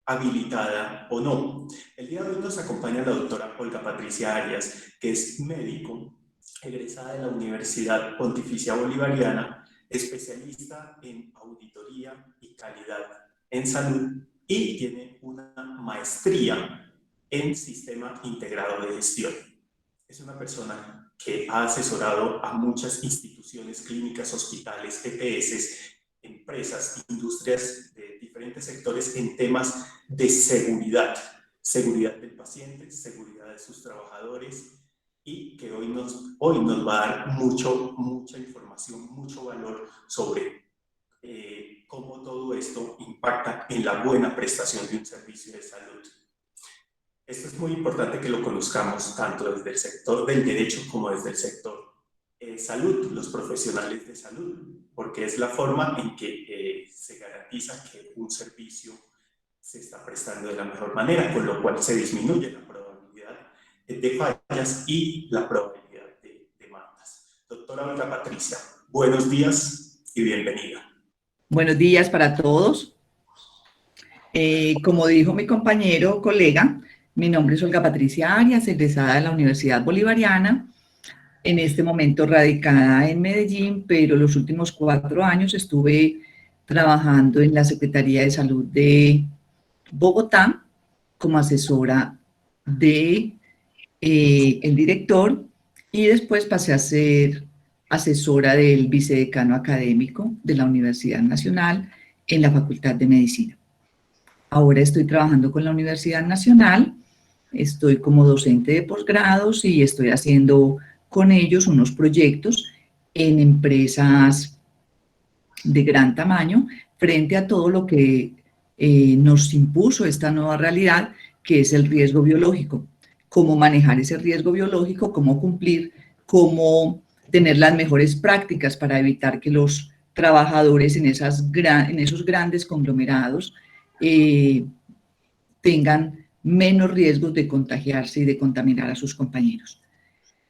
habilitada o no. El día de hoy nos acompaña la doctora Olga Patricia Arias, que es médico, egresada de la Universidad Pontificia Bolivariana, especialista en auditoría y calidad en salud y tiene una maestría en Sistema Integrado de Gestión. Es una persona que ha asesorado a muchas instituciones clínicas, hospitales, EPS, empresas, industrias de diferentes sectores en temas de seguridad, seguridad del paciente, seguridad de sus trabajadores, y que hoy nos va a dar mucha información, mucho valor sobre cómo todo esto impacta en la buena prestación de un servicio de salud. Esto es muy importante que lo conozcamos tanto desde el sector del derecho como desde el sector salud, los profesionales de salud, porque es la forma en que se garantiza que un servicio se está prestando de la mejor manera, con lo cual se disminuye la probabilidad de fallas y la probabilidad de demandas. Doctora Olga Patricia, buenos días y bienvenida. Buenos días para todos. Como dijo mi compañero, colega, mi nombre es Olga Patricia Arias, egresada de la Universidad Bolivariana, en este momento radicada en Medellín, pero los últimos 4 años estuve trabajando en la Secretaría de Salud de Bogotá como asesora de el director, y después pasé a ser asesora del vicedecano académico de la Universidad Nacional en la Facultad de Medicina. Ahora estoy trabajando con la Universidad Nacional, estoy como docente de posgrados y estoy haciendo con ellos unos proyectos en empresas de gran tamaño frente a todo lo que nos impuso esta nueva realidad, que es el riesgo biológico. Cómo manejar ese riesgo biológico, cómo cumplir, cómo tener las mejores prácticas para evitar que los trabajadores en esos grandes conglomerados tengan menos riesgos de contagiarse y de contaminar a sus compañeros.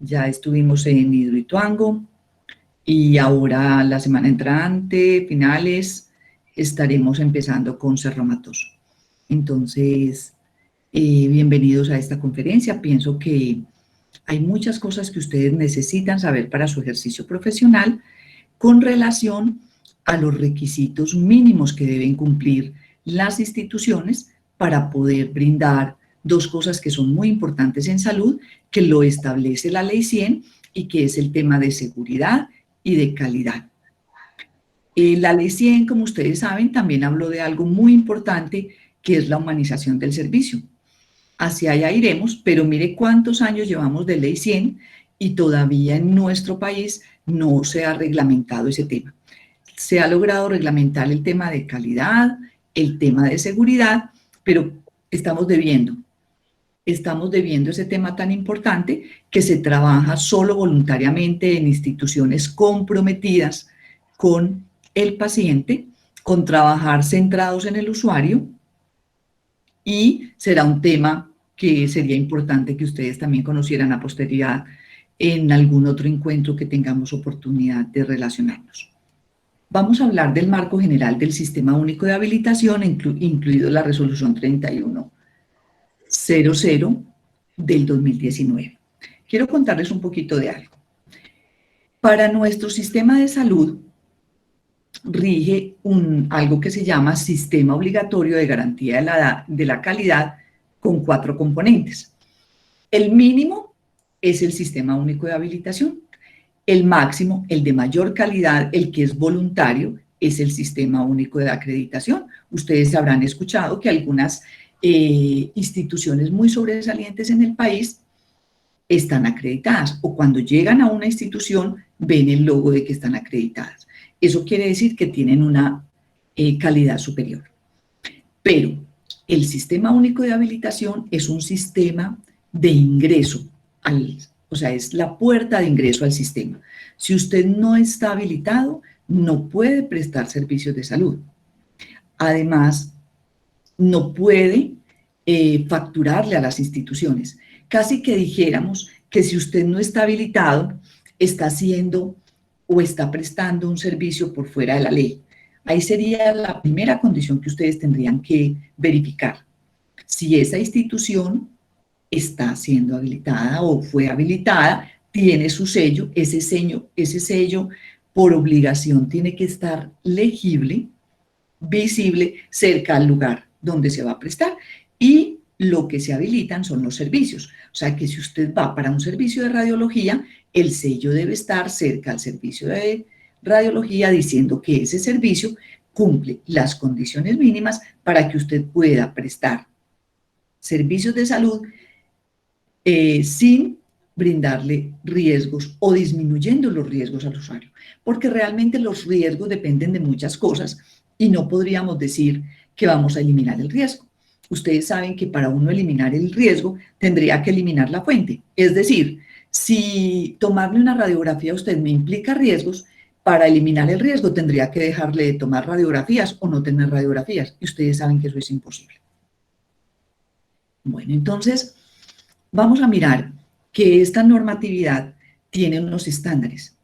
Ya estuvimos en Hidroituango y ahora la semana entrante, finales, estaremos empezando con Cerro Matoso. Entonces, bienvenidos a esta conferencia. Pienso que hay muchas cosas que ustedes necesitan saber para su ejercicio profesional con relación a los requisitos mínimos que deben cumplir las instituciones para poder brindar 2 cosas que son muy importantes en salud, que lo establece la Ley 100 y que es el tema de seguridad y de calidad. La Ley 100, como ustedes saben, también habló de algo muy importante, que es la humanización del servicio. Hacia allá iremos, pero mire cuántos años llevamos de Ley 100 y todavía en nuestro país no se ha reglamentado ese tema. Se ha logrado reglamentar el tema de calidad, el tema de seguridad, pero estamos debiendo ese tema tan importante que se trabaja solo voluntariamente en instituciones comprometidas con el paciente, con trabajar centrados en el usuario, y será un tema que sería importante que ustedes también conocieran a posterioridad en algún otro encuentro que tengamos oportunidad de relacionarnos. Vamos a hablar del marco general del Sistema Único de Habilitación, incluido la Resolución 3100 del 2019. Quiero contarles un poquito de algo. Para nuestro sistema de salud rige algo que se llama Sistema Obligatorio de Garantía de la Calidad, con 4 componentes. El mínimo es el Sistema Único de Habilitación. El máximo, el de mayor calidad, el que es voluntario, es el Sistema Único de Acreditación. Ustedes habrán escuchado que algunas instituciones muy sobresalientes en el país están acreditadas, o cuando llegan a una institución ven el logo de que están acreditadas. Eso quiere decir que tienen una calidad superior. Pero el Sistema Único de Habilitación es un sistema de ingreso, o sea, es la puerta de ingreso al sistema. Si usted no está habilitado, no puede prestar servicios de salud. Además, no puede facturarle a las instituciones. Casi que dijéramos que si usted no está habilitado, está haciendo o está prestando un servicio por fuera de la ley. Ahí sería la primera condición que ustedes tendrían que verificar. si esa institución está siendo habilitada o fue habilitada, tiene su sello, ese sello por obligación tiene que estar legible, visible, cerca al lugar donde se va a prestar. Y lo que se habilitan son los servicios. O sea que si usted va para un servicio de radiología, el sello debe estar cerca al servicio de radiología diciendo que ese servicio cumple las condiciones mínimas para que usted pueda prestar servicios de salud sin brindarle riesgos o disminuyendo los riesgos al usuario, porque realmente los riesgos dependen de muchas cosas y no podríamos decir que vamos a eliminar el riesgo. Ustedes saben que para uno eliminar el riesgo tendría que eliminar la fuente, es decir, si tomarle una radiografía a usted me implica riesgos, para eliminar el riesgo tendría que dejarle de tomar radiografías o no tener radiografías, y ustedes saben que eso es imposible. Bueno, entonces vamos a mirar que esta normatividad tiene unos estándares.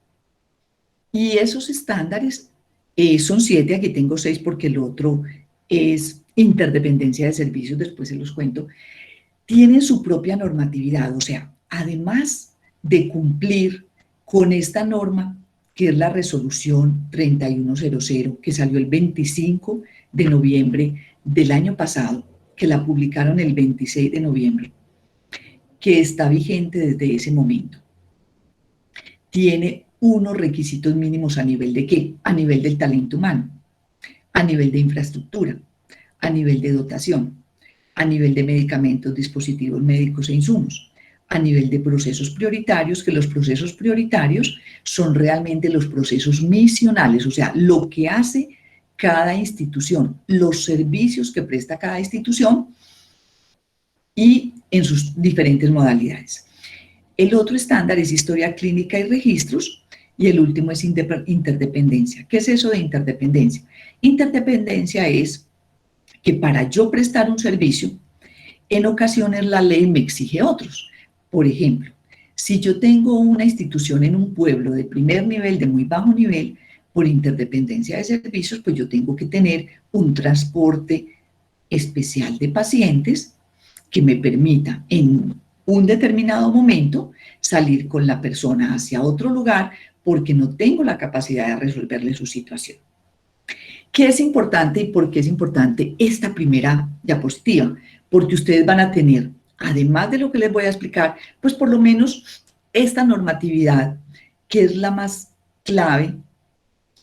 Y esos estándares son 7, aquí tengo 6 porque el otro es interdependencia de servicios, después se los cuento. Tienen su propia normatividad, o sea, además de cumplir con esta norma, que es la resolución 3100, que salió el 25 de noviembre del año pasado, que la publicaron el 26 de noviembre, que está vigente desde ese momento. Tiene unos requisitos mínimos a nivel de ¿qué? A nivel del talento humano, a nivel de infraestructura, a nivel de dotación, a nivel de medicamentos, dispositivos médicos e insumos, a nivel de procesos prioritarios, que los procesos prioritarios son realmente los procesos misionales, o sea, lo que hace cada institución, los servicios que presta cada institución y en sus diferentes modalidades. El otro estándar es historia clínica y registros, y el último es interdependencia. ¿Qué es eso de interdependencia? Interdependencia es que para yo prestar un servicio, en ocasiones la ley me exige otros. Por ejemplo, si yo tengo una institución en un pueblo de primer nivel, de muy bajo nivel, por interdependencia de servicios, pues yo tengo que tener un transporte especial de pacientes que me permita en un determinado momento salir con la persona hacia otro lugar porque no tengo la capacidad de resolverle su situación. ¿Qué es importante y por qué es importante esta primera diapositiva? Porque ustedes van a tener, además de lo que les voy a explicar, pues por lo menos esta normatividad, que es la más clave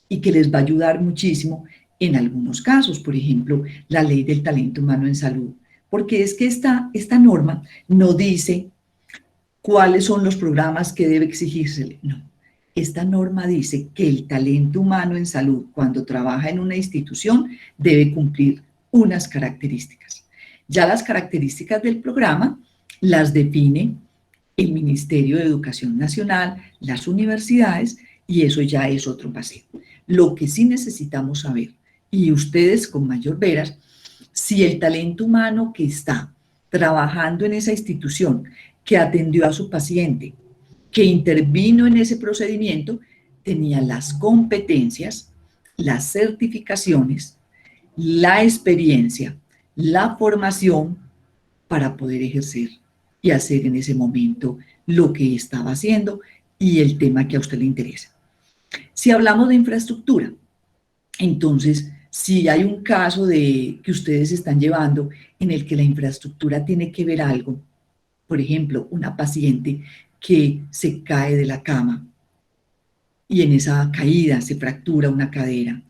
y que les va a ayudar muchísimo en algunos casos, por ejemplo, la ley del talento humano en salud, porque es que esta norma no dice cuáles son los programas que debe exigírsele, no. Esta norma dice que el talento humano en salud, cuando trabaja en una institución, debe cumplir unas características. Ya las características del programa las define el Ministerio de Educación Nacional, las universidades, y eso ya es otro paseo. Lo que sí necesitamos saber, y ustedes con mayor veras, si el talento humano que está trabajando en esa institución, que atendió a su paciente, que intervino en ese procedimiento, tenía las competencias, las certificaciones, la experiencia, la formación para poder ejercer y hacer en ese momento lo que estaba haciendo y el tema que a usted le interesa. Si hablamos de infraestructura, entonces, si hay un caso que ustedes están llevando en el que la infraestructura tiene que ver algo, por ejemplo, una paciente que se cae de la cama y en esa caída se fractura una cadera,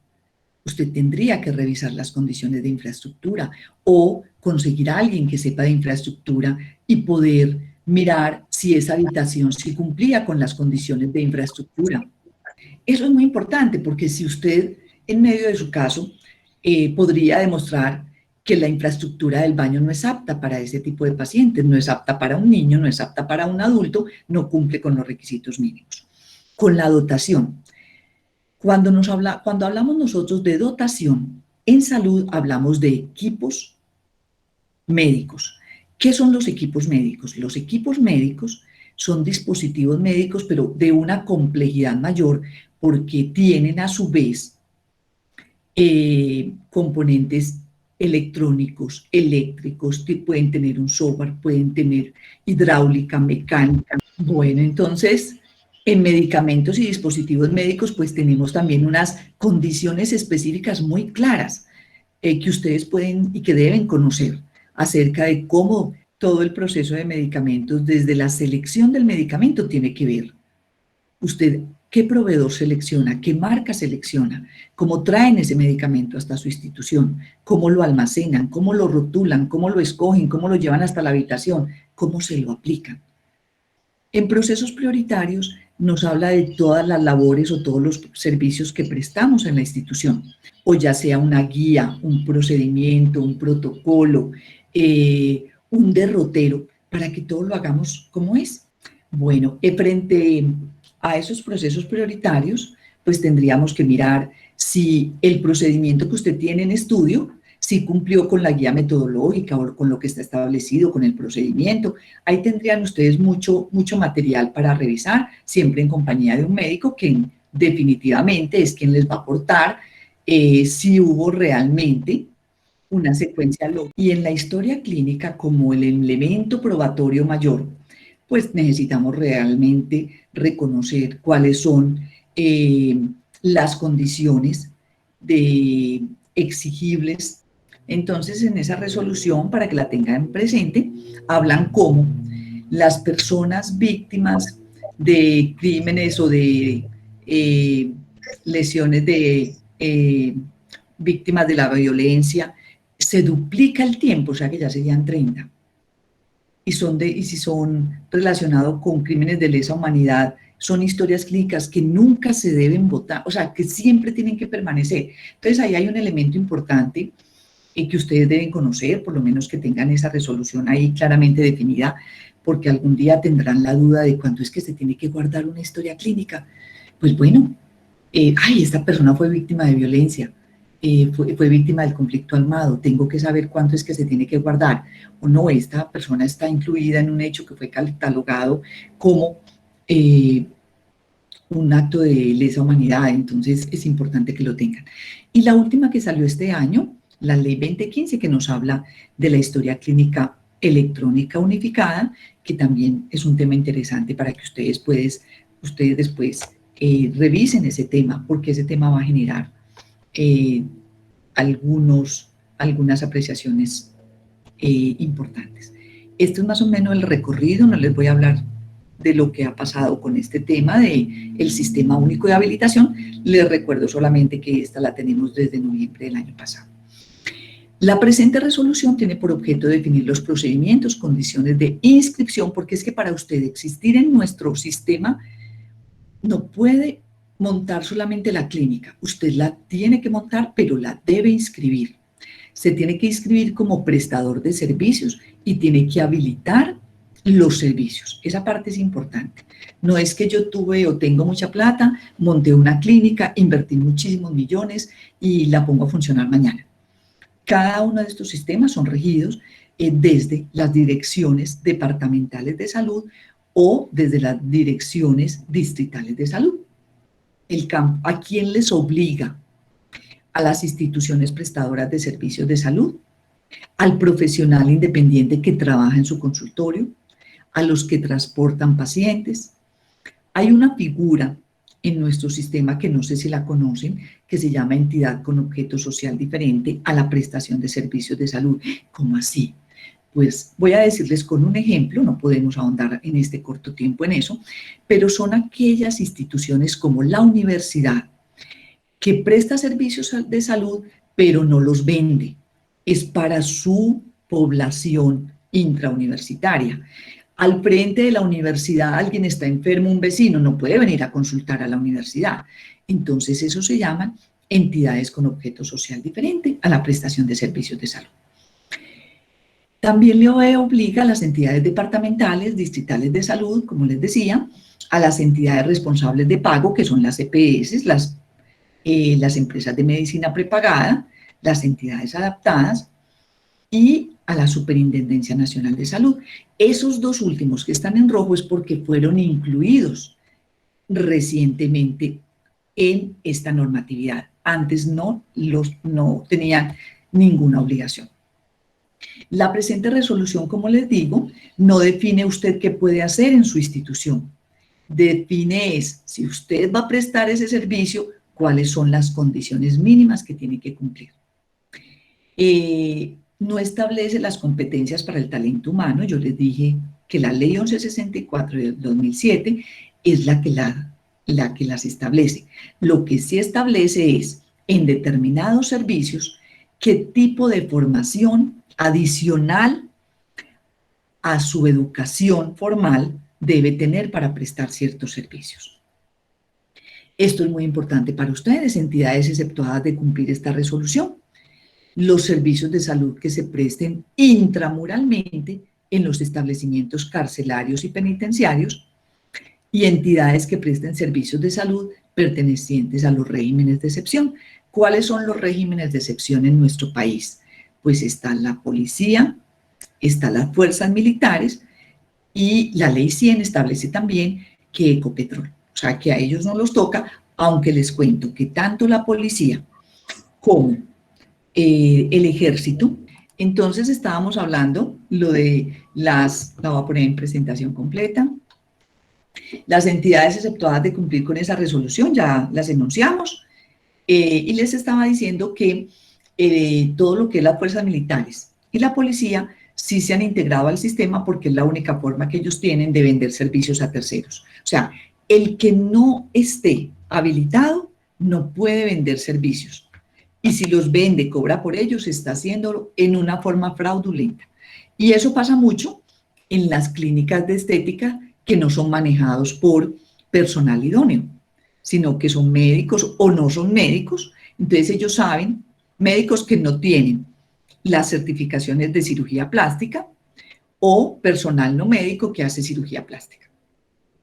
usted tendría que revisar las condiciones de infraestructura o conseguir a alguien que sepa de infraestructura y poder mirar si esa habitación sí cumplía con las condiciones de infraestructura. Eso es muy importante porque si usted en medio de su caso podría demostrar que la infraestructura del baño no es apta para ese tipo de pacientes, no es apta para un niño, no es apta para un adulto, no cumple con los requisitos mínimos. Con la dotación. Cuando hablamos nosotros de dotación, en salud hablamos de equipos médicos. ¿Qué son los equipos médicos? Los equipos médicos son dispositivos médicos, pero de una complejidad mayor, porque tienen a su vez componentes electrónicos, eléctricos, pueden tener un software, pueden tener hidráulica, mecánica. Bueno, entonces, en medicamentos y dispositivos médicos, pues tenemos también unas condiciones específicas muy claras que ustedes pueden y que deben conocer acerca de cómo todo el proceso de medicamentos, desde la selección del medicamento, tiene que ver. Usted, ¿qué proveedor selecciona? ¿Qué marca selecciona? ¿Cómo traen ese medicamento hasta su institución? ¿Cómo lo almacenan? ¿Cómo lo rotulan? ¿Cómo lo escogen? ¿Cómo lo llevan hasta la habitación? ¿Cómo se lo aplican? En procesos prioritarios nos habla de todas las labores o todos los servicios que prestamos en la institución, o ya sea una guía, un procedimiento, un protocolo, un derrotero, para que todo lo hagamos como es. Bueno, frente a esos procesos prioritarios, pues tendríamos que mirar si el procedimiento que usted tiene en estudio, si cumplió con la guía metodológica o con lo que está establecido, con el procedimiento. Ahí tendrían ustedes mucho material para revisar, siempre en compañía de un médico que definitivamente es quien les va a aportar si hubo realmente una secuencia lógica. Y en la historia clínica, como el elemento probatorio mayor, pues necesitamos realmente reconocer cuáles son las condiciones exigibles. Entonces, en esa resolución, para que la tengan presente, hablan cómo las personas víctimas de crímenes o de lesiones de víctimas de la violencia, se duplica el tiempo, o sea que ya serían 30. Y si son relacionados con crímenes de lesa humanidad, son historias clínicas que nunca se deben votar, o sea, que siempre tienen que permanecer. Entonces, ahí hay un elemento importante que ustedes deben conocer, por lo menos que tengan esa resolución ahí claramente definida, porque algún día tendrán la duda de cuánto es que se tiene que guardar una historia clínica. Pues bueno, esta persona fue víctima de violencia, fue víctima del conflicto armado, tengo que saber cuánto es que se tiene que guardar, o no, esta persona está incluida en un hecho que fue catalogado como un acto de lesa humanidad, entonces es importante que lo tengan. Y la última que salió este año, la Ley 2015, que nos habla de la historia clínica electrónica unificada, que también es un tema interesante para que ustedes después revisen ese tema, porque ese tema va a generar algunas apreciaciones importantes. Este es más o menos el recorrido, no les voy a hablar de lo que ha pasado con este tema del Sistema Único de Habilitación. Les recuerdo solamente que esta la tenemos desde noviembre del año pasado. La presente resolución tiene por objeto definir los procedimientos, condiciones de inscripción, porque es que para usted existir en nuestro sistema no puede montar solamente la clínica, usted la tiene que montar, pero la debe inscribir. Se tiene que inscribir como prestador de servicios y tiene que habilitar los servicios. Esa parte es importante. No es que yo tuve o tengo mucha plata, monté una clínica, invertí muchísimos millones y la pongo a funcionar mañana. Cada uno de estos sistemas son regidos desde las direcciones departamentales de salud o desde las direcciones distritales de salud. ¿A quién les obliga? A las instituciones prestadoras de servicios de salud, al profesional independiente que trabaja en su consultorio, a los que transportan pacientes. Hay una figura en nuestro sistema que no sé si la conocen, que se llama entidad con objeto social diferente a la prestación de servicios de salud. ¿Cómo así? Pues voy a decirles con un ejemplo, no podemos ahondar en este corto tiempo en eso, pero son aquellas instituciones como la universidad que presta servicios de salud, pero no los vende. Es para su población intrauniversitaria. Al frente de la universidad alguien está enfermo, un vecino, no puede venir a consultar a la universidad. Entonces eso se llaman entidades con objeto social diferente a la prestación de servicios de salud. También le obliga a las entidades departamentales, distritales de salud, como les decía, a las entidades responsables de pago, que son las EPS, las empresas de medicina prepagada, las entidades adaptadas y a la Superintendencia Nacional de Salud. Esos dos últimos que están en rojo es porque fueron incluidos recientemente en esta normatividad. Antes no tenían ninguna obligación. La presente resolución, como les digo, no define usted qué puede hacer en su institución. Define si usted va a prestar ese servicio, cuáles son las condiciones mínimas que tiene que cumplir. No establece las competencias para el talento humano. Yo les dije que la Ley 1164 del 2007 es la que las establece. Lo que sí establece es, en determinados servicios, qué tipo de formación adicional a su educación formal debe tener para prestar ciertos servicios. Esto es muy importante para ustedes, entidades exceptuadas de cumplir esta resolución. Los servicios de salud que se presten intramuralmente en los establecimientos carcelarios y penitenciarios y entidades que presten servicios de salud pertenecientes a los regímenes de excepción. ¿Cuáles son los regímenes de excepción en nuestro país? Pues está la policía, están las fuerzas militares y la Ley 100 establece también que Ecopetrol, o sea que a ellos no los toca, aunque les cuento que tanto la policía como el ejército, entonces estábamos hablando lo de la voy a poner en presentación completa, las entidades exceptuadas de cumplir con esa resolución, ya las enunciamos, y les estaba diciendo que todo lo que es las fuerzas militares y la policía sí se han integrado al sistema porque es la única forma que ellos tienen de vender servicios a terceros. O sea, el que no esté habilitado no puede vender servicios. Y si los vende, cobra por ellos, está haciéndolo en una forma fraudulenta. Y eso pasa mucho en las clínicas de estética que no son manejados por personal idóneo, sino que son médicos o no son médicos. Entonces ellos saben, médicos que no tienen las certificaciones de cirugía plástica o personal no médico que hace cirugía plástica.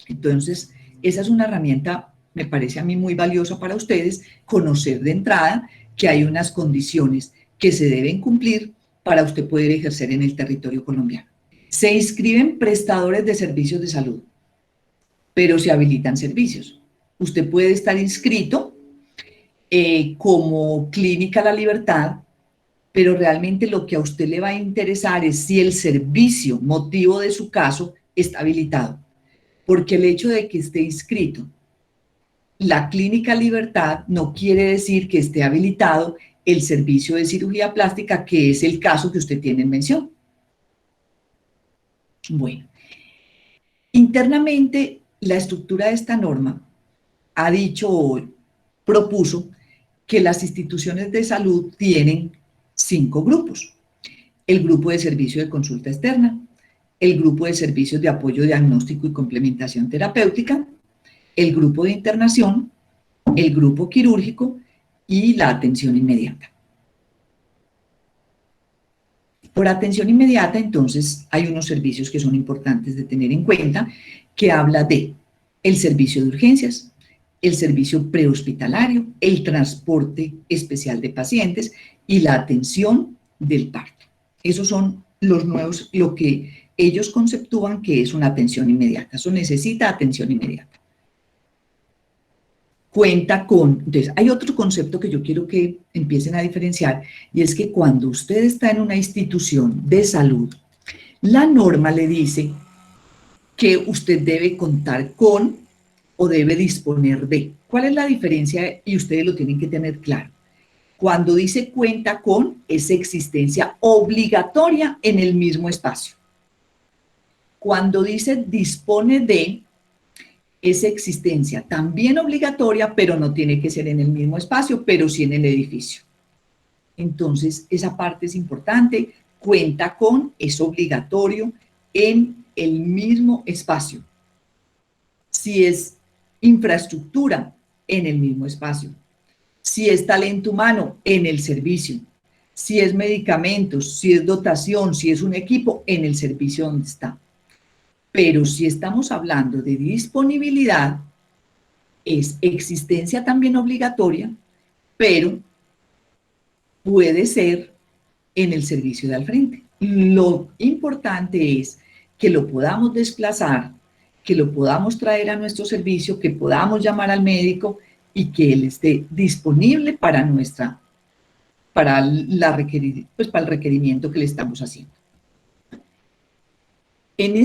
Entonces, esa es una herramienta, me parece a mí muy valiosa para ustedes, conocer de entrada que hay unas condiciones que se deben cumplir para usted poder ejercer en el territorio colombiano. Se inscriben prestadores de servicios de salud, pero se habilitan servicios. Usted puede estar inscrito como Clínica La Libertad, pero realmente lo que a usted le va a interesar es si el servicio, motivo de su caso, está habilitado. Porque el hecho de que esté inscrito la Clínica Libertad no quiere decir que esté habilitado el servicio de cirugía plástica, que es el caso que usted tiene en mención. Bueno, internamente la estructura de esta norma ha dicho o propuso que las instituciones de salud tienen 5 grupos. El grupo de servicio de consulta externa, el grupo de servicios de apoyo diagnóstico y complementación terapéutica, el grupo de internación, el grupo quirúrgico y la atención inmediata. Por atención inmediata, entonces, hay unos servicios que son importantes de tener en cuenta, que habla de el servicio de urgencias, el servicio prehospitalario, el transporte especial de pacientes y la atención del parto. Esos son los nuevos, lo que ellos conceptúan que es una atención inmediata. Eso necesita atención inmediata. Cuenta con, entonces, hay otro concepto que yo quiero que empiecen a diferenciar, y es que cuando usted está en una institución de salud, la norma le dice que usted debe contar con o debe disponer de. ¿Cuál es la diferencia? Y ustedes lo tienen que tener claro. Cuando dice cuenta con, es existencia obligatoria en el mismo espacio. Cuando dice dispone de, es existencia también obligatoria, pero no tiene que ser en el mismo espacio, pero sí en el edificio. Entonces, esa parte es importante. Cuenta con, es obligatorio en el mismo espacio. Si es infraestructura, en el mismo espacio. Si es talento humano, en el servicio. Si es medicamentos, si es dotación, si es un equipo, en el servicio donde está. Pero si estamos hablando de disponibilidad, es existencia también obligatoria, pero puede ser en el servicio de al frente. Lo importante es que lo podamos desplazar, que lo podamos traer a nuestro servicio, que podamos llamar al médico y que él esté disponible para para, para el requerimiento que le estamos haciendo. En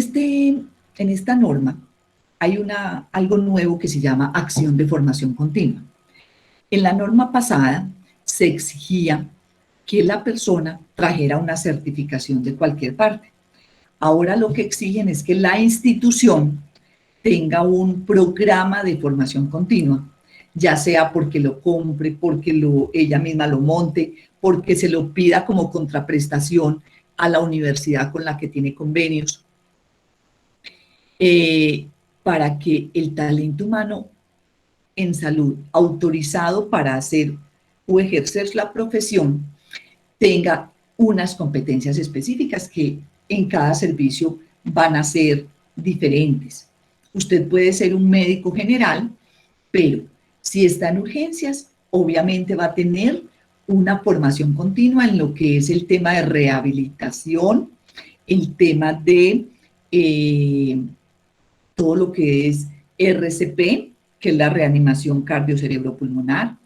esta norma hay algo nuevo que se llama acción de formación continua. En la norma pasada se exigía que la persona trajera una certificación de cualquier parte. Ahora lo que exigen es que la institución tenga un programa de formación continua, ya sea porque lo compre, porque ella misma lo monte, porque se lo pida como contraprestación a la universidad con la que tiene convenios, para que el talento humano en salud autorizado para hacer o ejercer la profesión tenga unas competencias específicas que en cada servicio van a ser diferentes. Usted puede ser un médico general, pero si está en urgencias, obviamente va a tener una formación continua en lo que es el tema de rehabilitación, el tema de todo lo que es RCP, que es la reanimación cardiocerebropulmonar.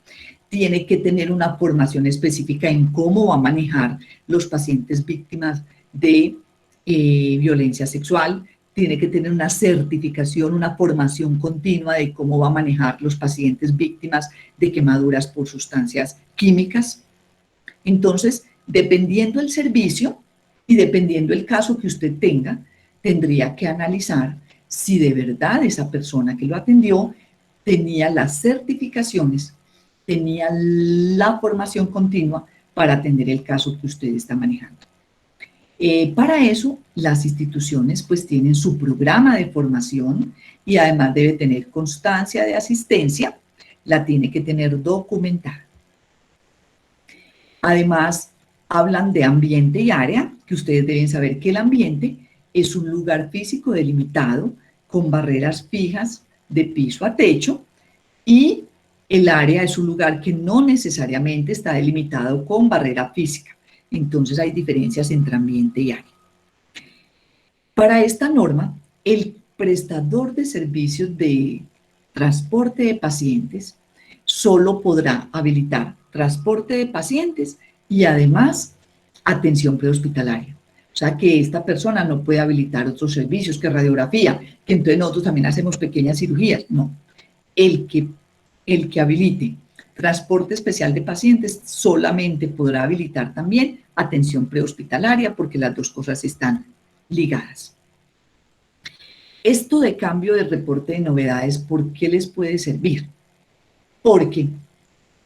Tiene que tener una formación específica en cómo va a manejar los pacientes víctimas de violencia sexual. Tiene que tener una certificación, una formación continua de cómo va a manejar los pacientes víctimas de quemaduras por sustancias químicas. Entonces, dependiendo el servicio y dependiendo el caso que usted tenga, tendría que analizar si de verdad esa persona que lo atendió tenía las certificaciones, tenía la formación continua para atender el caso que usted está manejando. Para eso, las instituciones pues tienen su programa de formación y además debe tener constancia de asistencia, la tiene que tener documentada. Además, hablan de ambiente y área, que ustedes deben saber que el ambiente es un lugar físico delimitado con barreras fijas de piso a techo, y el área es un lugar que no necesariamente está delimitado con barrera física. Entonces hay diferencias entre ambiente y área. Para esta norma, el prestador de servicios de transporte de pacientes solo podrá habilitar transporte de pacientes y además atención prehospitalaria. O sea que esta persona no puede habilitar otros servicios que radiografía, que entonces nosotros también hacemos pequeñas cirugías. No, el que habilite transporte especial de pacientes solamente podrá habilitar también atención prehospitalaria, porque las dos cosas están ligadas. Esto de cambio de reporte de novedades, ¿por qué les puede servir? Porque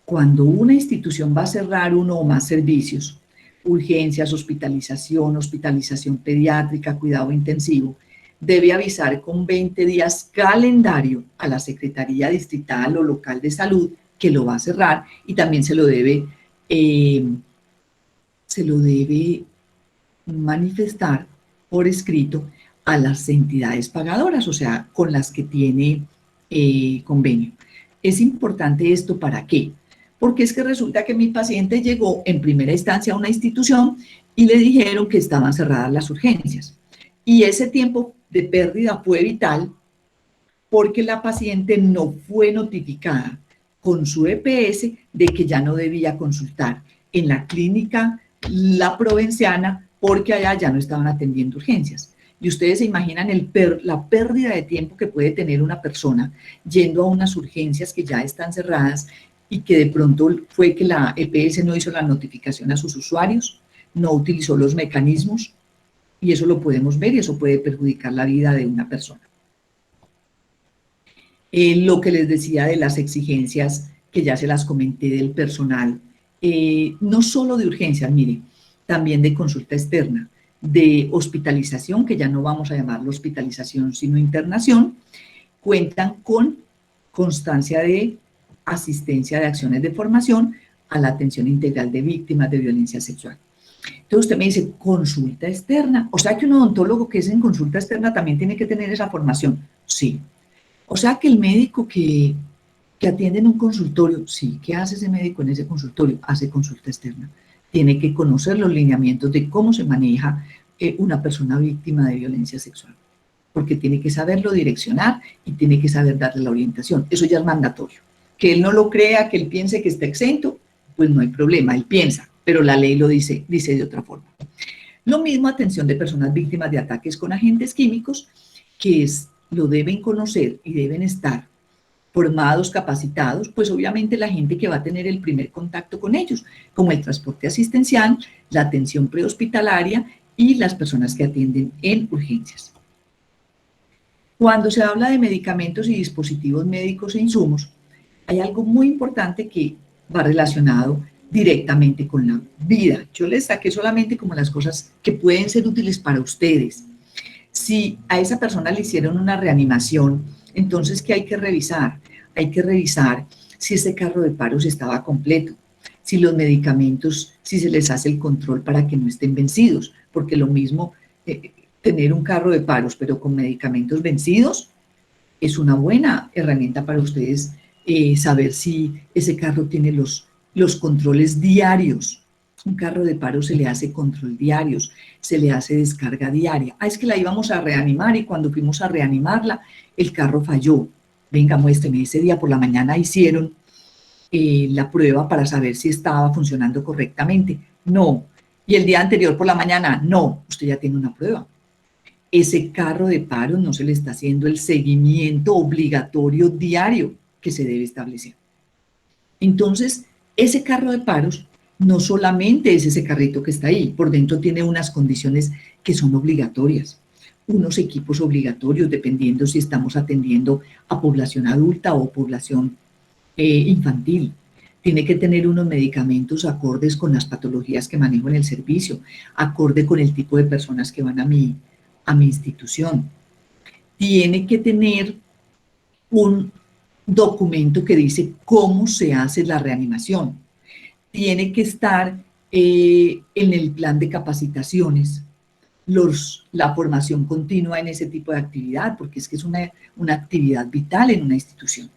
cuando una institución va a cerrar uno o más servicios, urgencias, hospitalización pediátrica, cuidado intensivo, debe avisar con 20 días calendario a la Secretaría Distrital o Local de Salud que lo va a cerrar, y también se lo debe manifestar por escrito a las entidades pagadoras, o sea, con las que tiene convenio. Es importante esto, ¿para qué? Porque es que resulta que mi paciente llegó en primera instancia a una institución y le dijeron que estaban cerradas las urgencias. Y ese tiempo de pérdida fue vital porque la paciente no fue notificada con su EPS de que ya no debía consultar en la clínica La Provenciana porque allá ya no estaban atendiendo urgencias. Y ustedes se imaginan la pérdida de tiempo que puede tener una persona yendo a unas urgencias que ya están cerradas y que de pronto fue que la EPS no hizo la notificación a sus usuarios, no utilizó los mecanismos, y eso lo podemos ver y eso puede perjudicar la vida de una persona. Lo que les decía de las exigencias, que ya se las comenté del personal, no solo de urgencias, mire, también de consulta externa, de hospitalización, que ya no vamos a llamarlo hospitalización, sino internación, cuentan con constancia de asistencia de acciones de formación a la atención integral de víctimas de violencia sexual. Entonces usted me dice, consulta externa, o sea que un odontólogo que es en consulta externa también tiene que tener esa formación. Sí. O sea que el médico que atiende en un consultorio, sí. ¿Qué hace ese médico en ese consultorio? Hace consulta externa. Tiene que conocer los lineamientos de cómo se maneja una persona víctima de violencia sexual, porque tiene que saberlo direccionar y tiene que saber darle la orientación. Eso ya es mandatorio. Que él no lo crea, que él piense que está exento, pues no hay problema, él piensa, pero la ley lo dice de otra forma. Lo mismo atención de personas víctimas de ataques con agentes químicos, que lo deben conocer y deben estar formados, capacitados, pues obviamente la gente que va a tener el primer contacto con ellos, como el transporte asistencial, la atención prehospitalaria y las personas que atienden en urgencias. Cuando se habla de medicamentos y dispositivos médicos e insumos, hay algo muy importante que va relacionado directamente con la vida. Yo les saqué solamente como las cosas que pueden ser útiles para ustedes. Si a esa persona le hicieron una reanimación, entonces, ¿qué hay que revisar? Hay que revisar si ese carro de paros estaba completo, si los medicamentos, si se les hace el control para que no estén vencidos, porque lo mismo tener un carro de paros pero con medicamentos vencidos es una buena herramienta para ustedes saber si ese carro tiene los controles diarios. Un carro de paro se le hace control diarios, se le hace descarga diaria. Es que la íbamos a reanimar y cuando fuimos a reanimarla, el carro falló. Venga, muéstreme, ese día por la mañana hicieron la prueba para saber si estaba funcionando correctamente. No. Y el día anterior por la mañana, no. Usted ya tiene una prueba. Ese carro de paro no se le está haciendo el seguimiento obligatorio diario que se debe establecer. Entonces, ese carro de paros no solamente es ese carrito que está ahí, por dentro tiene unas condiciones que son obligatorias, unos equipos obligatorios dependiendo si estamos atendiendo a población adulta o población infantil. Tiene que tener unos medicamentos acordes con las patologías que manejo en el servicio, acorde con el tipo de personas que van a mi institución. Tiene que tener un documento que dice cómo se hace la reanimación. Tiene que estar en el plan de capacitaciones, la formación continua en ese tipo de actividad, porque es que es una actividad vital en una institución.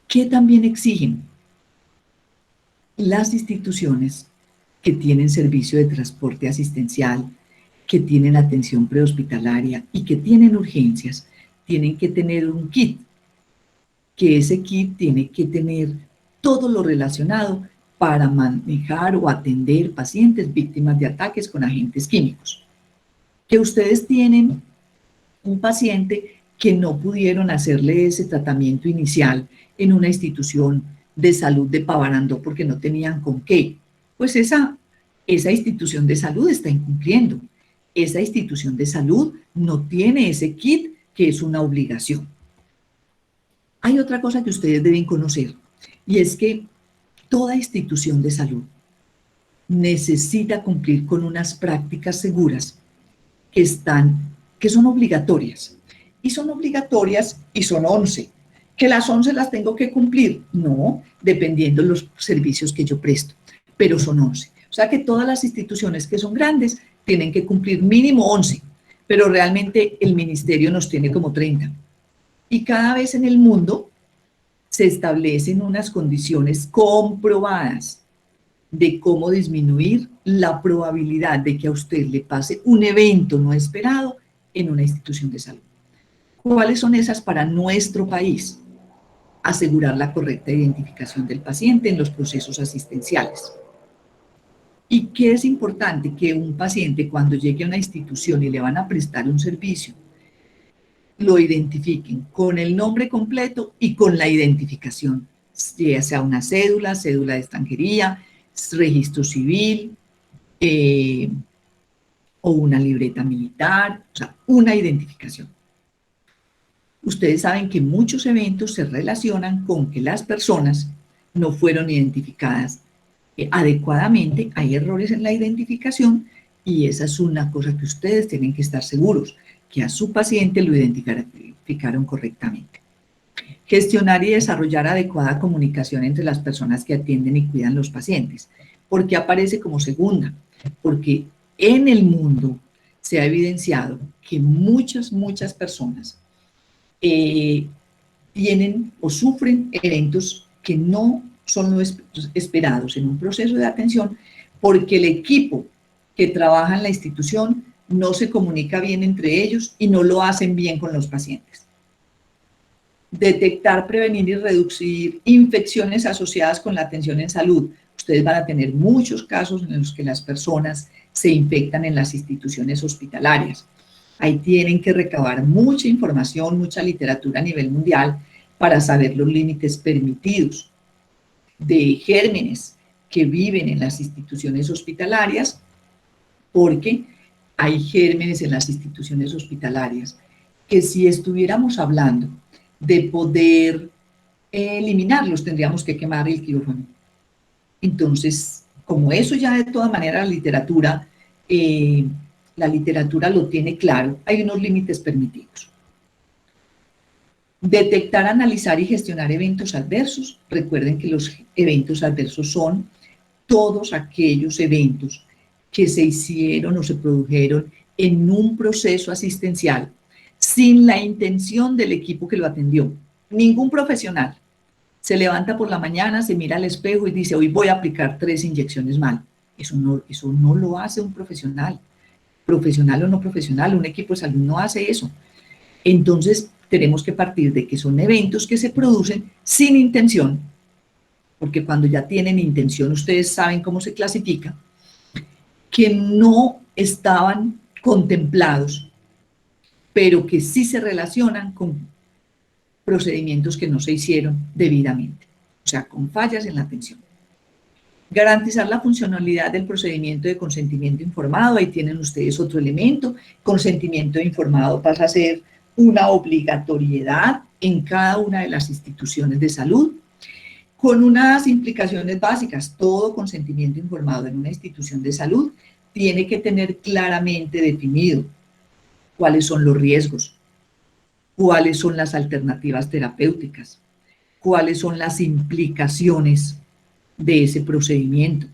¿Qué también exigen las instituciones que tienen servicio de transporte asistencial, que tienen atención prehospitalaria y que tienen urgencias? Tienen que tener un kit, que ese kit tiene que tener todo lo relacionado para manejar o atender pacientes víctimas de ataques con agentes químicos. Que ustedes tienen un paciente que no pudieron hacerle ese tratamiento inicial en una institución de salud de Pavarandó porque no tenían con qué, pues esa institución de salud está incumpliendo. Esa institución de salud no tiene ese kit, que es una obligación. Hay otra cosa que ustedes deben conocer, y es que toda institución de salud necesita cumplir con unas prácticas seguras que son obligatorias. Y son obligatorias y son 11. ¿Que las 11 las tengo que cumplir? No, dependiendo de los servicios que yo presto, pero son 11. O sea que todas las instituciones que son grandes tienen que cumplir mínimo 11, pero realmente el ministerio nos tiene como 30. Y cada vez en el mundo se establecen unas condiciones comprobadas de cómo disminuir la probabilidad de que a usted le pase un evento no esperado en una institución de salud. ¿Cuáles son esas para nuestro país? Asegurar la correcta identificación del paciente en los procesos asistenciales. ¿Y qué es importante? Que un paciente, cuando llegue a una institución y le van a prestar un servicio, lo identifiquen con el nombre completo y con la identificación, ya sea una cédula de extranjería, registro civil o una libreta militar, o sea, una identificación. Ustedes saben que muchos eventos se relacionan con que las personas no fueron identificadas adecuadamente, hay errores en la identificación y esa es una cosa que ustedes tienen que estar seguros, que a su paciente lo identificaron correctamente. Gestionar y desarrollar adecuada comunicación entre las personas que atienden y cuidan los pacientes. ¿Por qué aparece como segunda? Porque en el mundo se ha evidenciado que muchas personas tienen o sufren eventos que no son los esperados en un proceso de atención porque el equipo que trabaja en la institución no se comunica bien entre ellos y no lo hacen bien con los pacientes. Detectar, prevenir y reducir infecciones asociadas con la atención en salud. Ustedes van a tener muchos casos en los que las personas se infectan en las instituciones hospitalarias. Ahí tienen que recabar mucha información, mucha literatura a nivel mundial para saber los límites permitidos de gérmenes que viven en las instituciones hospitalarias, porque hay gérmenes en las instituciones hospitalarias que si estuviéramos hablando de poder eliminarlos, tendríamos que quemar el quirófano. Entonces, como eso ya de toda manera la literatura lo tiene claro, hay unos límites permitidos. Detectar, analizar y gestionar eventos adversos. Recuerden que los eventos adversos son todos aquellos eventos que se hicieron o se produjeron en un proceso asistencial sin la intención del equipo que lo atendió. Ningún profesional se levanta por la mañana, se mira al espejo y dice, hoy voy a aplicar 3 inyecciones mal. Eso no lo hace un profesional. Profesional o no profesional, un equipo de salud no hace eso. Entonces, tenemos que partir de que son eventos que se producen sin intención, porque cuando ya tienen intención, ustedes saben cómo se clasifica, que no estaban contemplados, pero que sí se relacionan con procedimientos que no se hicieron debidamente, o sea, con fallas en la atención. Garantizar la funcionalidad del procedimiento de consentimiento informado. Ahí tienen ustedes otro elemento. Consentimiento informado pasa a ser una obligatoriedad en cada una de las instituciones de salud, con unas implicaciones básicas. Todo consentimiento informado en una institución de salud tiene que tener claramente definido cuáles son los riesgos, cuáles son las alternativas terapéuticas, cuáles son las implicaciones de ese procedimiento.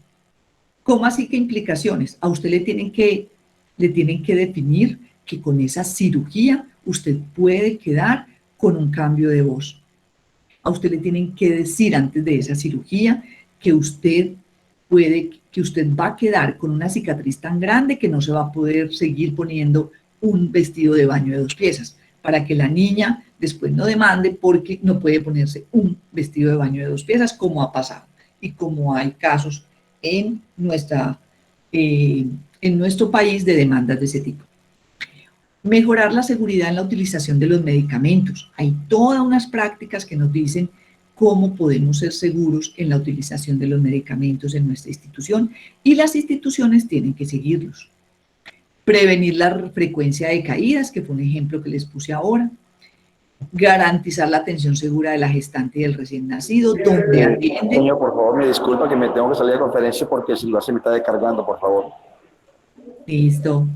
¿Cómo así que implicaciones? A usted le tienen que definir que con esa cirugía usted puede quedar con un cambio de voz. A usted le tienen que decir antes de esa cirugía que usted va a quedar con una cicatriz tan grande que no se va a poder seguir poniendo un vestido de baño de 2 piezas, para que la niña después no demande porque no puede ponerse un vestido de baño de 2 piezas, como ha pasado y como hay casos en nuestro país de demandas de ese tipo. Mejorar la seguridad en la utilización de los medicamentos. Hay todas unas prácticas que nos dicen cómo podemos ser seguros en la utilización de los medicamentos en nuestra institución y las instituciones tienen que seguirlos. Prevenir la frecuencia de caídas, que fue un ejemplo que les puse ahora. Garantizar la atención segura de la gestante y del recién nacido, donde atiende. Señor, por favor, me disculpa que me tengo que salir de conferencia porque si lo hace me está descargando, por favor. Listo.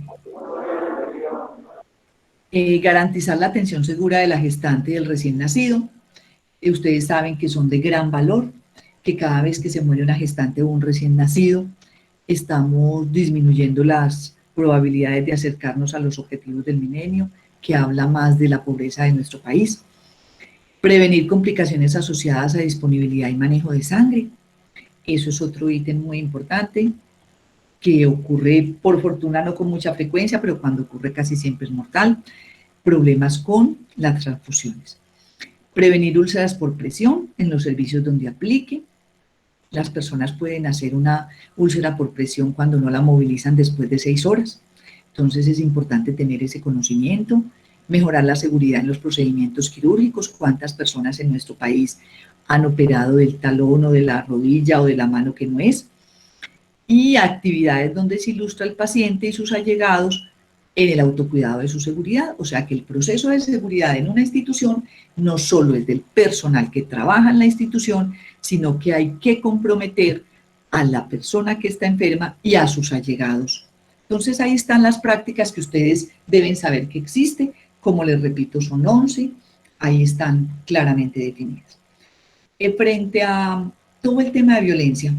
Garantizar la atención segura de la gestante y del recién nacido. Ustedes saben que son de gran valor, que cada vez que se muere una gestante o un recién nacido, estamos disminuyendo las probabilidades de acercarnos a los objetivos del milenio, que habla más de la pobreza de nuestro país. Prevenir complicaciones asociadas a disponibilidad y manejo de sangre. Eso es otro ítem muy importante, que ocurre, por fortuna, no con mucha frecuencia, pero cuando ocurre casi siempre es mortal. Problemas con las transfusiones. Prevenir úlceras por presión en los servicios donde aplique. Las personas pueden hacer una úlcera por presión cuando no la movilizan después de 6 horas. Entonces es importante tener ese conocimiento. Mejorar la seguridad en los procedimientos quirúrgicos. ¿Cuántas personas en nuestro país han operado del talón o de la rodilla o de la mano que no es? Y actividades donde se ilustra al paciente y sus allegados en el autocuidado de su seguridad. O sea que el proceso de seguridad en una institución no solo es del personal que trabaja en la institución, sino que hay que comprometer a la persona que está enferma y a sus allegados. Entonces ahí están las prácticas que ustedes deben saber que existen. Como les repito, son 11, ahí están claramente definidas. Frente a todo el tema de violencia,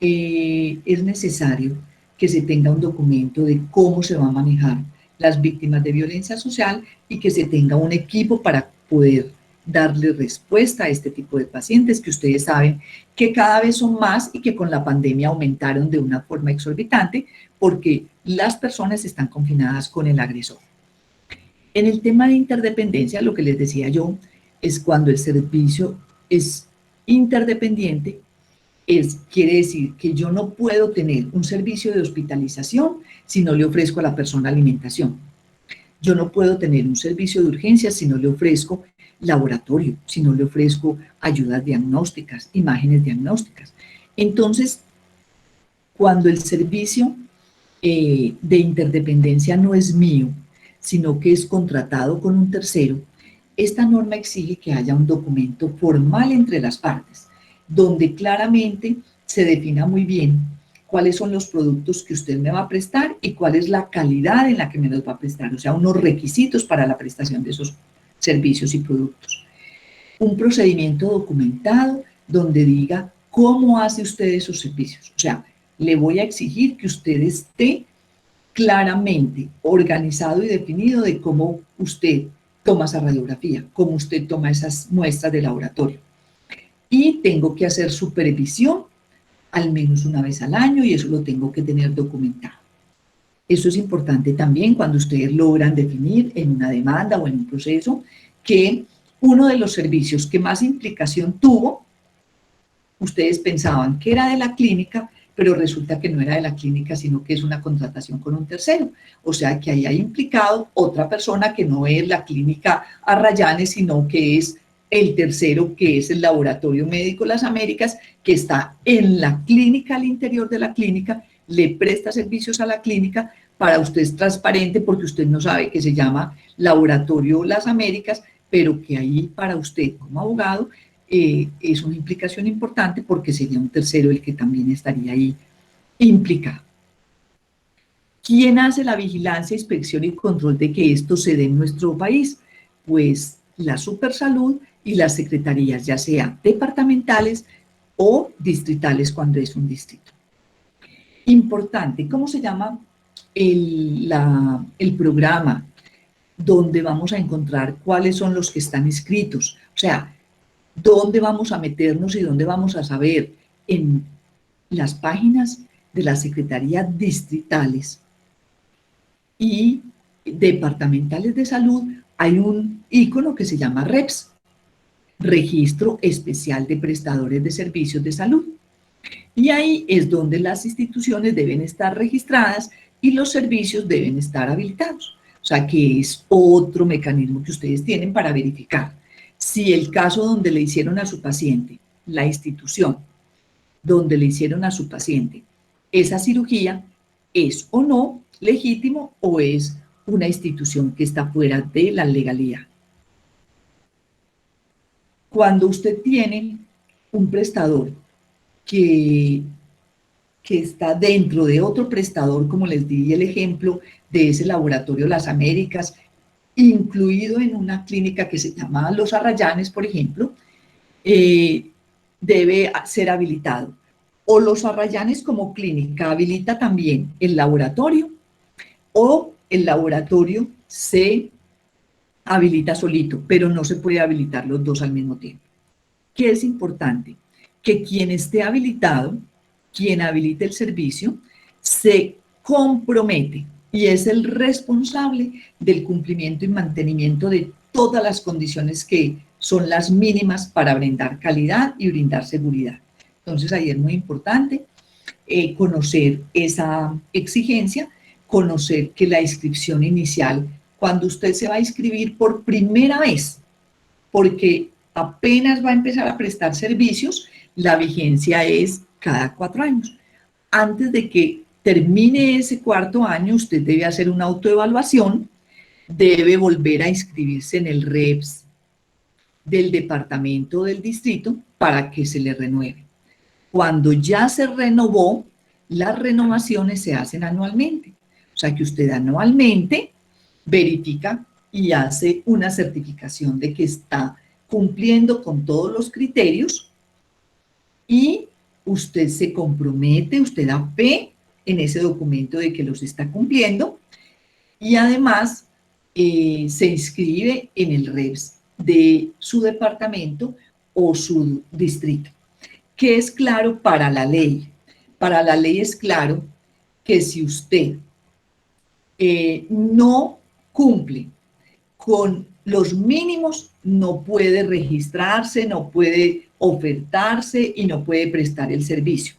es necesario que se tenga un documento de cómo se va a manejar las víctimas de violencia social y que se tenga un equipo para poder darle respuesta a este tipo de pacientes que ustedes saben que cada vez son más y que con la pandemia aumentaron de una forma exorbitante porque las personas están confinadas con el agresor. En el tema de interdependencia, lo que les decía yo, es cuando el servicio es interdependiente quiere decir que yo no puedo tener un servicio de hospitalización si no le ofrezco a la persona alimentación. Yo no puedo tener un servicio de urgencias si no le ofrezco laboratorio, si no le ofrezco ayudas diagnósticas, imágenes diagnósticas. Entonces, cuando el servicio de interdependencia no es mío, sino que es contratado con un tercero, esta norma exige que haya un documento formal entre las partes, donde claramente se defina muy bien cuáles son los productos que usted me va a prestar y cuál es la calidad en la que me los va a prestar, o sea, unos requisitos para la prestación de esos servicios y productos. Un procedimiento documentado donde diga cómo hace usted esos servicios. O sea, le voy a exigir que usted esté claramente organizado y definido de cómo usted toma esa radiografía, cómo usted toma esas muestras de laboratorio. Y tengo que hacer supervisión al menos una vez al año y eso lo tengo que tener documentado. Eso es importante también cuando ustedes logran definir en una demanda o en un proceso que uno de los servicios que más implicación tuvo, ustedes pensaban que era de la clínica, pero resulta que no era de la clínica, sino que es una contratación con un tercero. O sea que ahí hay implicado otra persona que no es la clínica Arrayanes, sino que es el tercero, que es el Laboratorio Médico Las Américas, que está en la clínica, al interior de la clínica, le presta servicios a la clínica. Para usted es transparente porque usted no sabe que se llama Laboratorio Las Américas, pero que ahí para usted como abogado es una implicación importante porque sería un tercero el que también estaría ahí implicado. ¿Quién hace la vigilancia, inspección y control de que esto se dé en nuestro país? Pues la Supersalud y las secretarías, ya sea departamentales o distritales cuando es un distrito. Importante, ¿cómo se llama el programa donde vamos a encontrar cuáles son los que están inscritos? O sea, ¿dónde vamos a meternos y dónde vamos a saber? En las páginas de las secretarías distritales y departamentales de salud hay un icono que se llama REPS, Registro Especial de Prestadores de Servicios de Salud. Y ahí es donde las instituciones deben estar registradas y los servicios deben estar habilitados. O sea que es otro mecanismo que ustedes tienen para verificar si el caso donde le hicieron a su paciente, la institución donde le hicieron a su paciente esa cirugía, es o no legítimo o es una institución que está fuera de la legalidad. Cuando usted tiene un prestador que está dentro de otro prestador, como les di el ejemplo de ese Laboratorio Las Américas, incluido en una clínica que se llama Los Arrayanes, por ejemplo, debe ser habilitado. O Los Arrayanes como clínica habilita también el laboratorio, o el laboratorio se habilita solito, pero no se puede habilitar los dos al mismo tiempo. ¿Qué es importante? Que quien esté habilitado, quien habilite el servicio, se compromete y es el responsable del cumplimiento y mantenimiento de todas las condiciones que son las mínimas para brindar calidad y brindar seguridad. Entonces ahí es muy importante conocer esa exigencia, conocer que la inscripción inicial, cuando usted se va a inscribir por primera vez, porque apenas va a empezar a prestar servicios, la vigencia es cada 4 años. Antes de que termine ese 4º año, usted debe hacer una autoevaluación, debe volver a inscribirse en el REPS del departamento o del distrito para que se le renueve. Cuando ya se renovó, las renovaciones se hacen anualmente. O sea que usted anualmente verifica y hace una certificación de que está cumpliendo con todos los criterios y usted se compromete, usted da fe en ese documento de que los está cumpliendo y además se inscribe en el REPS de su departamento o su distrito. ¿Qué es claro para la ley? Para la ley es claro que si usted no cumple con los mínimos no puede registrarse, no puede ofertarse y no puede prestar el servicio.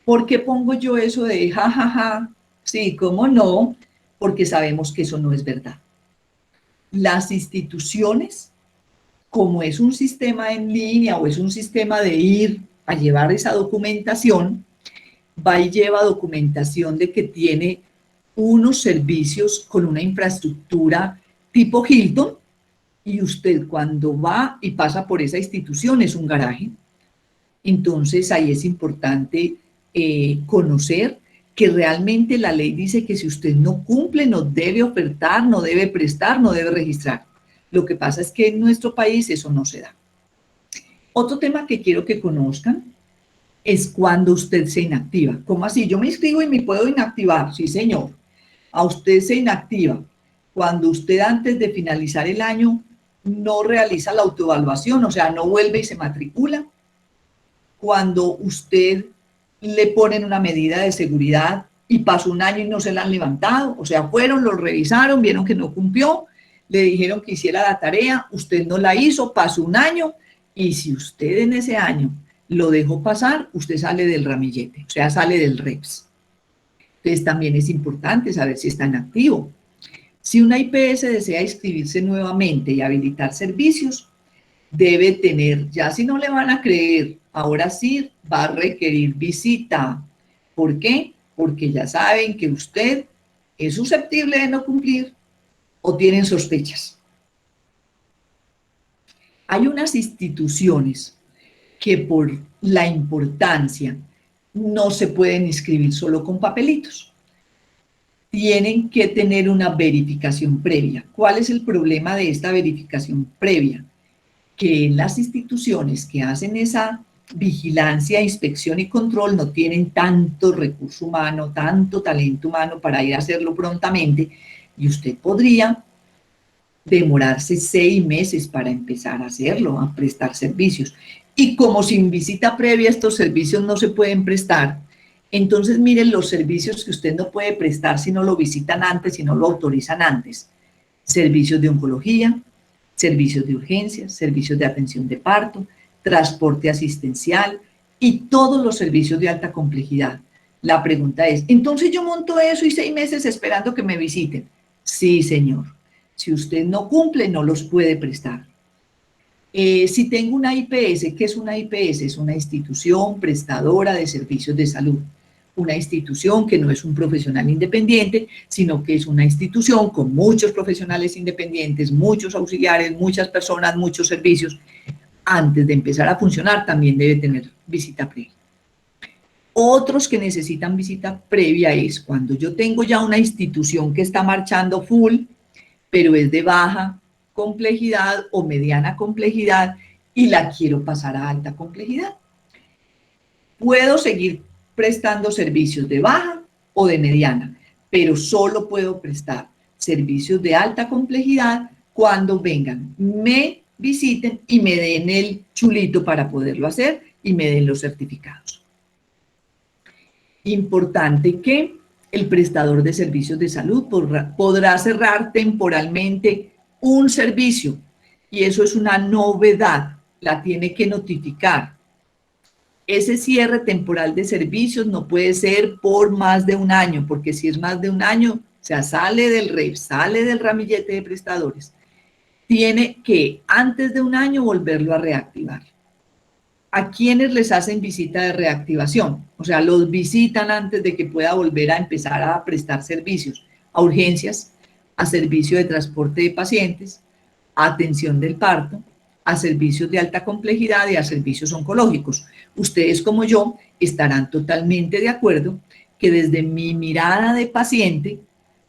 ¿Por qué pongo yo eso de jajaja? Sí, ¿cómo no? Porque sabemos que eso no es verdad. Las instituciones, como es un sistema en línea o es un sistema de ir a llevar esa documentación, va y lleva documentación de que tiene unos servicios con una infraestructura tipo Hilton, y usted cuando va y pasa por esa institución es un garaje. Entonces ahí es importante conocer que realmente la ley dice que si usted no cumple, no debe ofertar, no debe prestar, no debe registrar. Lo que pasa es que en nuestro país eso no se da. Otro tema que quiero que conozcan es cuando usted se inactiva. ¿Cómo así? Yo me inscribo y me puedo inactivar. Sí, señor. A usted se inactiva cuando usted antes de finalizar el año no realiza la autoevaluación, o sea, no vuelve y se matricula. Cuando usted le ponen una medida de seguridad y pasó un año y no se la han levantado, o sea, fueron, lo revisaron, vieron que no cumplió, le dijeron que hiciera la tarea, usted no la hizo, pasó un año, y si usted en ese año lo dejó pasar, usted sale del ramillete, o sea, sale del REPS. Entonces también es importante saber si está en activo. Si una IPS desea inscribirse nuevamente y habilitar servicios, debe tener, ya si no le van a creer, ahora sí va a requerir visita. ¿Por qué? Porque ya saben que usted es susceptible de no cumplir o tienen sospechas. Hay unas instituciones que por la importancia no se pueden inscribir solo con papelitos. Tienen que tener una verificación previa. ¿Cuál es el problema de esta verificación previa? Que las instituciones que hacen esa vigilancia, inspección y control no tienen tanto recurso humano, tanto talento humano para ir a hacerlo prontamente, y usted podría demorarse 6 meses para empezar a hacerlo, a prestar servicios. Y como sin visita previa estos servicios no se pueden prestar, entonces miren los servicios que usted no puede prestar si no lo visitan antes, si no lo autorizan antes. Servicios de oncología, servicios de urgencias, servicios de atención de parto, transporte asistencial y todos los servicios de alta complejidad. La pregunta es, ¿entonces yo monto eso y 6 meses esperando que me visiten? Sí, señor. Si usted no cumple, no los puede prestar. Si tengo una IPS, ¿qué es una IPS? Es una institución prestadora de servicios de salud. Una institución que no es un profesional independiente, sino que es una institución con muchos profesionales independientes, muchos auxiliares, muchas personas, muchos servicios. Antes de empezar a funcionar, también debe tener visita previa. Otros que necesitan visita previa es cuando yo tengo ya una institución que está marchando full, pero es de baja complejidad o mediana complejidad y la quiero pasar a alta complejidad. Puedo seguir prestando servicios de baja o de mediana, pero solo puedo prestar servicios de alta complejidad cuando vengan, me visiten y me den el chulito para poderlo hacer y me den los certificados. Importante que el prestador de servicios de salud podrá cerrar temporalmente un servicio y eso es una novedad, la tiene que notificar. Ese cierre temporal de servicios no puede ser por más de un año, porque si es más de un año, o sea, sale del REP, sale del ramillete de prestadores. Tiene que, antes de un año, volverlo a reactivar. ¿A quiénes les hacen visita de reactivación? O sea, los visitan antes de que pueda volver a empezar a prestar servicios. A urgencias, a servicio de transporte de pacientes, a atención del parto, a servicios de alta complejidad y a servicios oncológicos. Ustedes como yo estarán totalmente de acuerdo que desde mi mirada de paciente,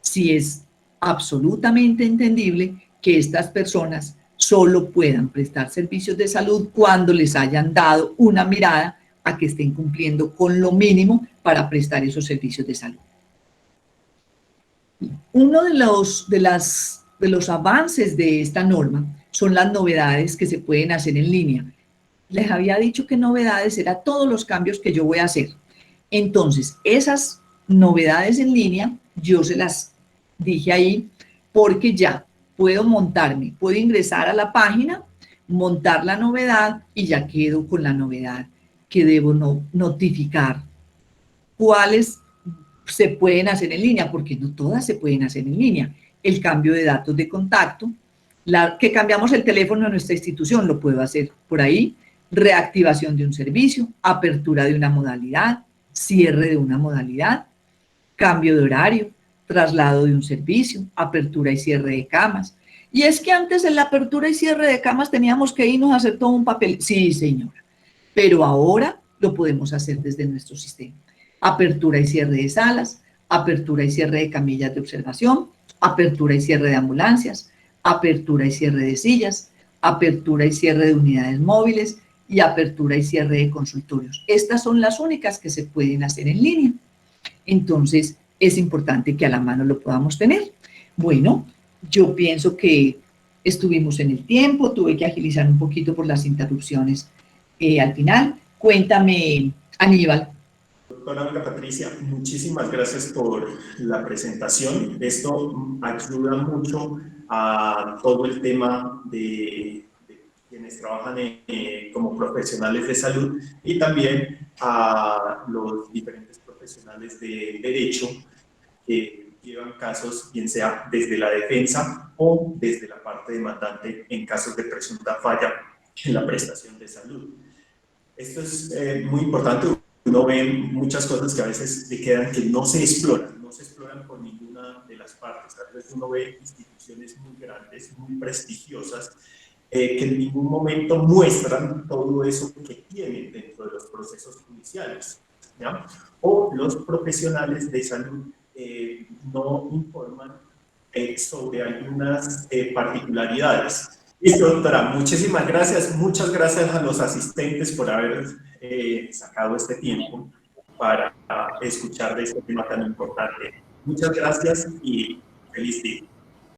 sí es absolutamente entendible que estas personas solo puedan prestar servicios de salud cuando les hayan dado una mirada a que estén cumpliendo con lo mínimo para prestar esos servicios de salud. Uno de los avances de esta norma son las novedades que se pueden hacer en línea. Les había dicho que novedades eran todos los cambios que yo voy a hacer. Entonces, esas novedades en línea, yo se las dije ahí porque ya puedo montarme, puedo ingresar a la página, montar la novedad y ya quedo con la novedad que debo notificar. ¿Cuáles se pueden hacer en línea? Porque no todas se pueden hacer en línea. El cambio de datos de contacto, que cambiamos el teléfono de nuestra institución, lo puedo hacer por ahí, reactivación de un servicio, apertura de una modalidad, cierre de una modalidad, cambio de horario, traslado de un servicio, apertura y cierre de camas. Y es que antes en la apertura y cierre de camas teníamos que irnos a hacer todo un papel. Sí, señora, pero ahora lo podemos hacer desde nuestro sistema. Apertura y cierre de salas, apertura y cierre de camillas de observación, apertura y cierre de ambulancias, apertura y cierre de sillas, apertura y cierre de unidades móviles y apertura y cierre de consultorios. Estas son las únicas que se pueden hacer en línea. Entonces, es importante que a la mano lo podamos tener. Bueno, yo pienso que estuvimos en el tiempo, tuve que agilizar un poquito por las interrupciones al final. Cuéntame, Aníbal. Doctora Olga Patricia, muchísimas gracias por la presentación. Esto ayuda mucho a todo el tema de quienes trabajan como profesionales de salud y también a los diferentes profesionales de derecho que llevan casos, bien sea desde la defensa o desde la parte demandante en casos de presunta falla en la prestación de salud. Esto es muy importante. Uno ve muchas cosas que a veces le quedan que no se exploran por ninguna de las partes. A veces uno ve instituciones muy grandes, muy prestigiosas, que en ningún momento muestran todo eso que tienen dentro de los procesos judiciales, ¿ya? O los profesionales de salud no informan sobre algunas particularidades. Listo, doctora, muchísimas gracias. Muchas gracias a los asistentes por haber sacado este tiempo para escuchar de este tema tan importante. Muchas gracias y feliz día.